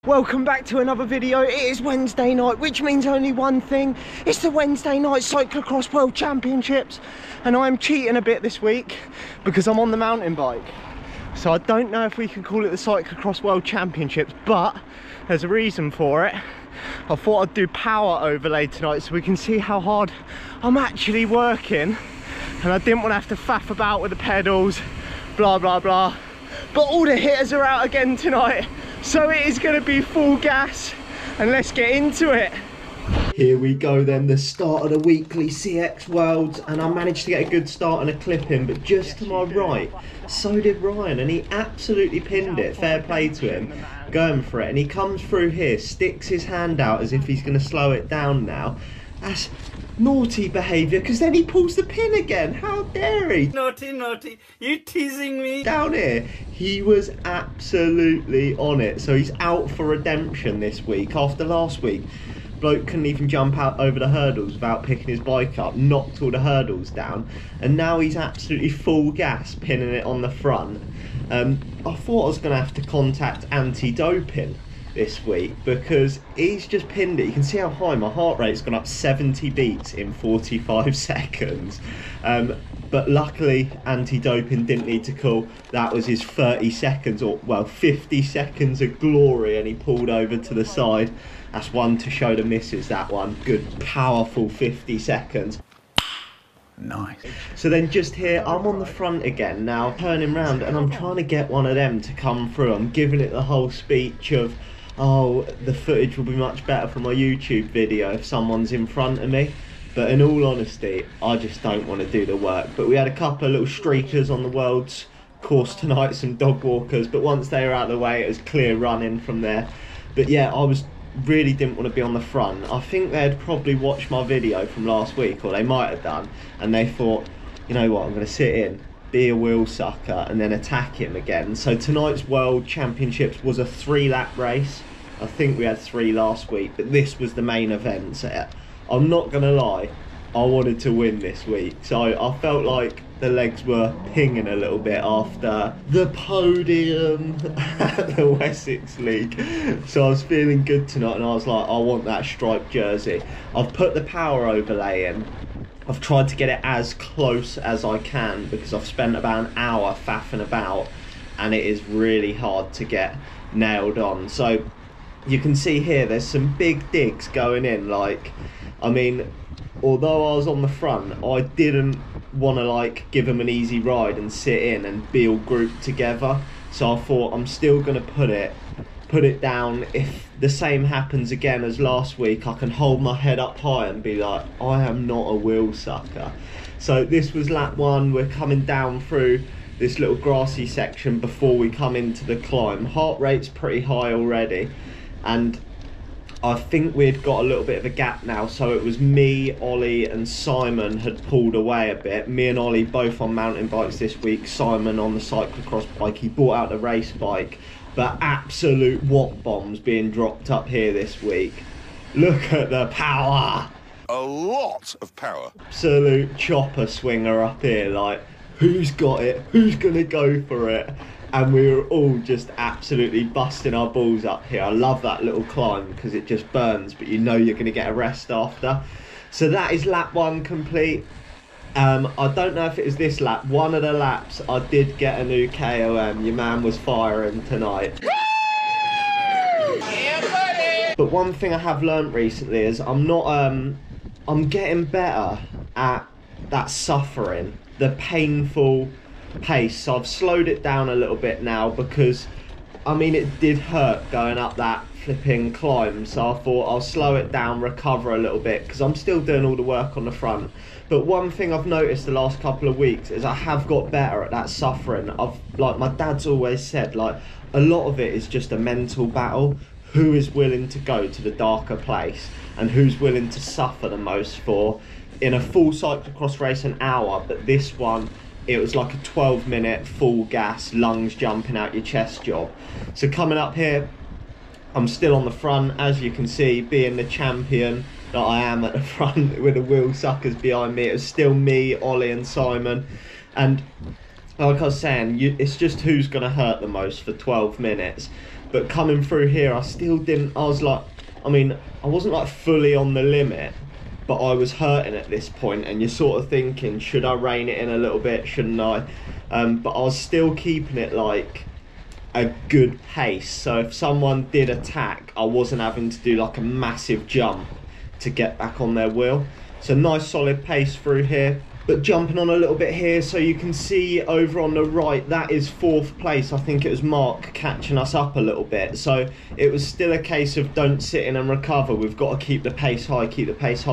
Welcome back to another video. It is Wednesday night, which means only one thing. It's the Wednesday night Cyclocross World Championships, and I'm cheating a bit this week because I'm on the mountain bike. So I don't know if we can call it the Cyclocross World Championships, but there's a reason for it. I thought I'd do power overlay tonight so we can see how hard I'm actually working, and I didn't want to have to faff about with the pedals, blah blah blah. But all the hitters are out again tonight, so it is going to be full gas, and let's get into it. Here we go then, the start of the weekly CX Worlds, and I managed to get a good start and a clip in, but just to my right, so did Ryan, and he absolutely pinned it. Fair play to him, going for it, and he comes through here, sticks his hand out as if he's going to slow it down now. That's naughty behaviour, because then he pulls the pin again. How dare he? Naughty, naughty, you teasing me? Down here, he was absolutely on it. So he's out for redemption this week. After last week, bloke couldn't even jump out over the hurdles without picking his bike up, knocked all the hurdles down, and now he's absolutely full gas, pinning it on the front. I thought I was going to have to contact anti-doping this week because he's just pinned it. You can see how high my heart rate's gone up 70 beats in 45 seconds. But luckily anti-doping didn't need to call. That was his 30 seconds, or well 50 seconds of glory, and he pulled over to the side. That's one to show the missus, that one. Good powerful 50 seconds. Nice. So then just here, I'm on the front again now, turning round, and I'm trying to get one of them to come through. I'm giving it the whole speech of, oh, the footage will be much better for my YouTube video if someone's in front of me. But in all honesty, I just don't want to do the work. But we had a couple of little streakers on the world's course tonight, some dog walkers, but once they were out of the way, it was clear running from there. But yeah, really didn't want to be on the front. I think they'd probably watched my video from last week, or they might have done, and they thought, you know what, I'm going to sit in, be a wheel sucker, and then attack him again. So tonight's World Championships was a 3-lap race. I think we had 3 last week, but this was the main event. So I'm not going to lie, I wanted to win this week. So I felt like the legs were pinging a little bit after the podium at the Wessex League. So I was feeling good tonight, and I was like, I want that striped jersey. I've put the power overlay in. I've tried to get it as close as I can because I've spent about an hour faffing about, and it is really hard to get nailed on. So you can see here there's some big digs going in. Like, I mean, although I was on the front, I didn't want to like give them an easy ride and sit in and be all grouped together. So I thought I'm still going to put it down. If the same happens again as last week, I can hold my head up high and be like, I am not a wheel sucker. So this was lap 1. We're coming down through this little grassy section before we come into the climb. Heart rate's pretty high already, and I think we'd got a little bit of a gap now. So it was me, Ollie and Simon had pulled away a bit. Me and Ollie both on mountain bikes this week, Simon on the cyclocross bike. He brought out the race bike, but absolute watt bombs being dropped up here this week. Look at the power. A lot of power. Absolute chopper swinger up here, like, who's got it? Who's gonna go for it? And we were all just absolutely busting our balls up here. I love that little climb because it just burns, but you know you're going to get a rest after. So that is lap 1 complete. I don't know if it was this lap. One of the laps I did get a new KOM. Your man was firing tonight. But one thing I have learnt recently is I'm getting better at that suffering, the painful pace. So I've slowed it down a little bit now because, I mean, it did hurt going up that flipping climb. So I thought I'll slow it down, recover a little bit, because I'm still doing all the work on the front. But one thing I've noticed the last couple of weeks is I have got better at that suffering. Like my dad's always said, like, a lot of it is just a mental battle. Who is willing to go to the darker place and who's willing to suffer the most for, in a full cyclocross race, an hour, but this one, it was like a 12-minute full gas, lungs jumping out your chest job. So coming up here, I'm still on the front, as you can see, being the champion that I am at the front with the wheel suckers behind me. It was still me, Ollie and Simon. And like I was saying, it's just who's going to hurt the most for 12 minutes. But coming through here, I still didn't, I was like, I mean, I wasn't like fully on the limit, but I was hurting at this point, and you're sort of thinking, should I rein it in a little bit, shouldn't I? But I was still keeping it like a good pace, so if someone did attack, I wasn't having to do like a massive jump to get back on their wheel. So nice solid pace through here. But jumping on a little bit here, so you can see over on the right, that is 4th place. I think it was Mark catching us up a little bit. So it was still a case of don't sit in and recover. We've got to keep the pace high,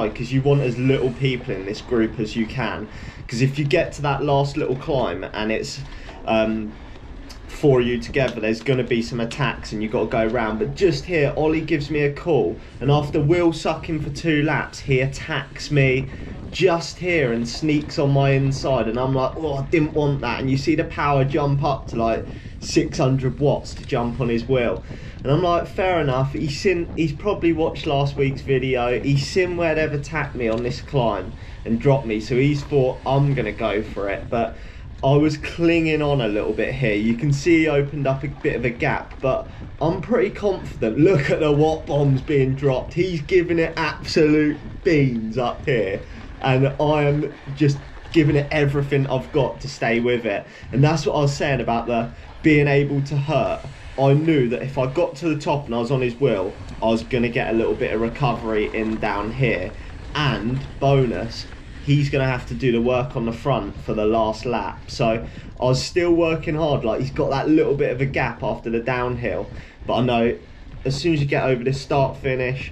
because you want as little people in this group as you can. Because if you get to that last little climb and it's 4 of you together, there's going to be some attacks and you've got to go around. But just here, Ollie gives me a call, and after wheel sucking for 2 laps, he attacks me just here and sneaks on my inside, and I'm like, oh, I didn't want that. And you see the power jump up to like 600 watts to jump on his wheel, and I'm like, fair enough. He's probably watched last week's video. He's seen where they've attacked me on this climb and dropped me, so he's thought I'm gonna go for it. But I was clinging on a little bit here. You can see he opened up a bit of a gap, but I'm pretty confident. Look at the watt bombs being dropped. He's giving it absolute beans up here, and I am just giving it everything I've got to stay with it. And that's what I was saying about the being able to hurt. I knew that if I got to the top and I was on his wheel, I was going to get a little bit of recovery in down here. And bonus, he's going to have to do the work on the front for the last lap. So I was still working hard. Like, he's got that little bit of a gap after the downhill, but I know as soon as you get over this start finish,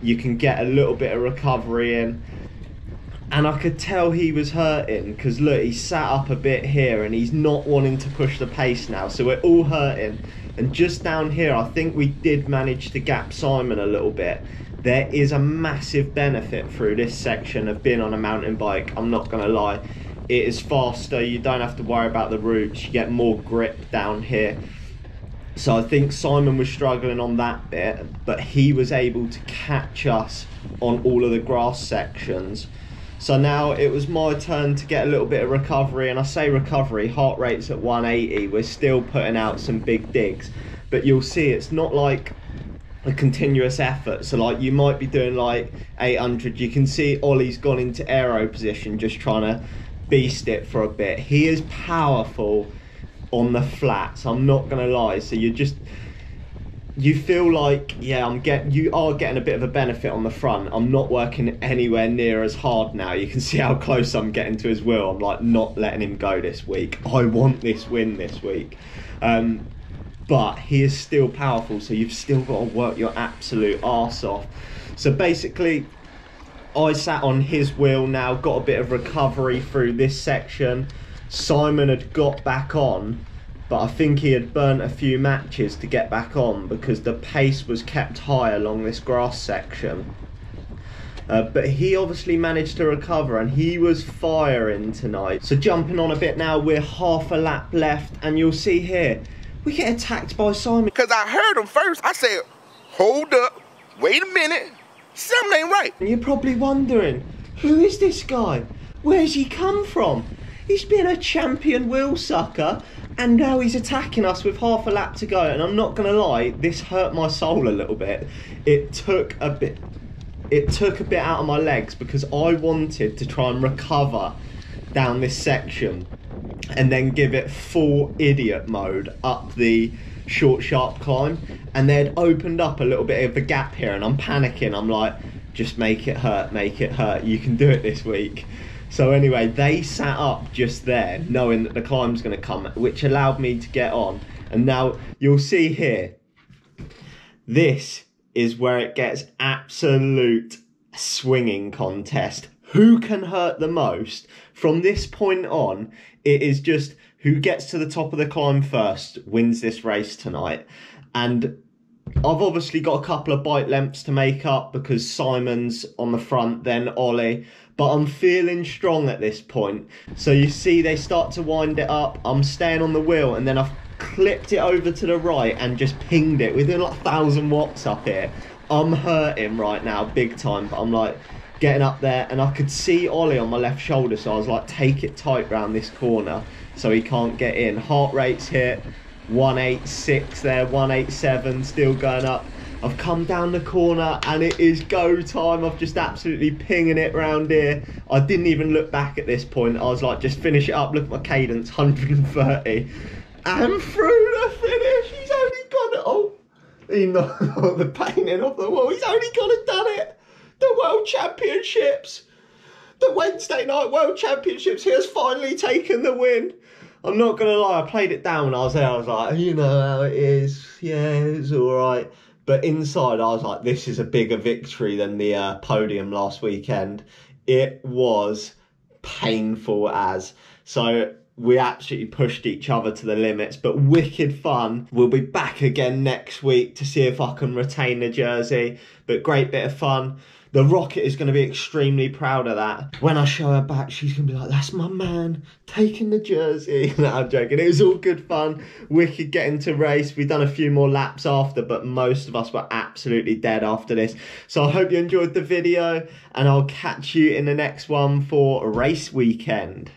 you can get a little bit of recovery in. And I could tell he was hurting, because look, he sat up a bit here and he's not wanting to push the pace now, so we're all hurting. And just down here, I think we did manage to gap Simon a little bit. There is a massive benefit through this section of being on a mountain bike, I'm not going to lie. It is faster, you don't have to worry about the roots, you get more grip down here. So I think Simon was struggling on that bit, but he was able to catch us on all of the grass sections. So now it was my turn to get a little bit of recovery, and I say recovery, heart rate's at 180, we're still putting out some big digs, but you'll see it's not like a continuous effort. So like, you might be doing like 800, you can see Ollie's gone into aero position just trying to beast it for a bit. He is powerful on the flats, I'm not gonna lie. So you feel like, yeah, you are getting a bit of a benefit on the front. I'm not working anywhere near as hard now. You can see how close I'm getting to his wheel. I'm like not letting him go this week. I want this win this week. But he is still powerful, so you've still got to work your absolute arse off. So basically, I sat on his wheel now, got a bit of recovery through this section. Simon had got back on, but I think he had burnt a few matches to get back on because the pace was kept high along this grass section. But he obviously managed to recover, and he was firing tonight. So jumping on a bit now, we're half a lap left, and you'll see here, we get attacked by Simon. Because I heard him first, I said, hold up, wait a minute, something ain't right. And you're probably wondering, who is this guy? Where's he come from? He's been a champion wheel sucker, and now he's attacking us with half a lap to go. And I'm not gonna lie, this hurt my soul a little bit. It took a bit out of my legs, because I wanted to try and recover down this section and then give it full idiot mode up the short sharp climb, and they'd opened up a little bit of a gap here, and I'm panicking. I'm like, just make it hurt, you can do it this week. So anyway, they sat up just there knowing that the climb's going to come, which allowed me to get on. And now you'll see here, this is where it gets absolute swinging contest. Who can hurt the most? From this point on, it is just who gets to the top of the climb first wins this race tonight. And I've obviously got a couple of bike lengths to make up because Simon's on the front, then Ollie. But I'm feeling strong at this point. So you see they start to wind it up. I'm staying on the wheel, and then I've clipped it over to the right and just pinged it. We're doing like 1,000 watts up here. I'm hurting right now, big time. But I'm like getting up there, and I could see Ollie on my left shoulder. So I was like, take it tight round this corner so he can't get in. Heart rate's hit 186 there, 187 still going up. I've come down the corner and it is go time. I've just absolutely pinging it round here. I didn't even look back at this point. I was like, just finish it up. Look at my cadence, 130. And through the finish, he's only got it. Oh, he knocked the painting off the wall. He's only got it done it. The World Championships. The Wednesday night World Championships. He has finally taken the win. I'm not going to lie. I played it down when I was there. I was like, you know how it is. Yeah, it's all right. But inside, I was like, this is a bigger victory than the podium last weekend. It was painful as. So we absolutely pushed each other to the limits, but wicked fun. We'll be back again next week to see if I can retain the jersey. But great bit of fun. The Rocket is going to be extremely proud of that. When I show her back, she's going to be like, that's my man, taking the jersey. No, I'm joking. It was all good fun. Wicked getting to race. We've done a few more laps after, but most of us were absolutely dead after this. So I hope you enjoyed the video, and I'll catch you in the next one for race weekend.